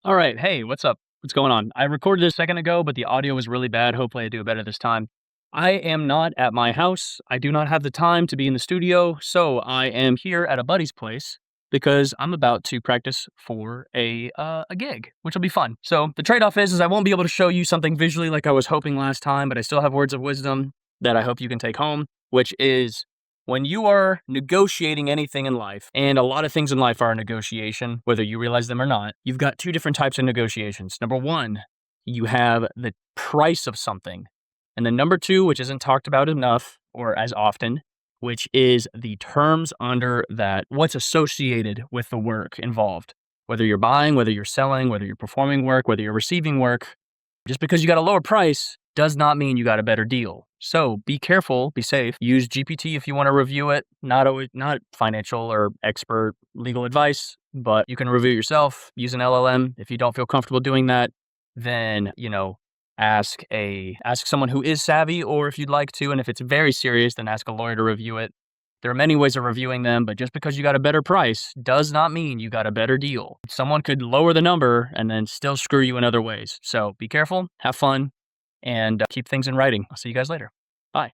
All right. Hey, what's up? What's going on? I recorded a second ago, but the audio was really bad. Hopefully, I do better this time. I am not at my house. I do not have the time to be in the studio. So I am here at a buddy's place because I'm about to practice for a gig, which will be fun. So the trade off is I won't be able to show you something visually like I was hoping last time, but I still have words of wisdom that I hope you can take home, which is when you are negotiating anything in life, and a lot of things in life are a negotiation, whether you realize them or not, you've got two different types of negotiations. Number one, you have the price of something. And then number two, which isn't talked about enough or as often, which is the terms under that, what's associated with the work involved. Whether you're buying, whether you're selling, whether you're performing work, whether you're receiving work, just because you got a lower price does not mean you got a better deal. So be careful, be safe. Use GPT if you want to review it. Not financial or expert legal advice, but you can review it yourself. Use an LLM. If you don't feel comfortable doing that, then ask someone who is savvy, or if you'd like to, and if it's very serious, then ask a lawyer to review it. There are many ways of reviewing them, but just because you got a better price does not mean you got a better deal. Someone could lower the number and then still screw you in other ways. So be careful, have fun, and keep things in writing. I'll see you guys later. Bye.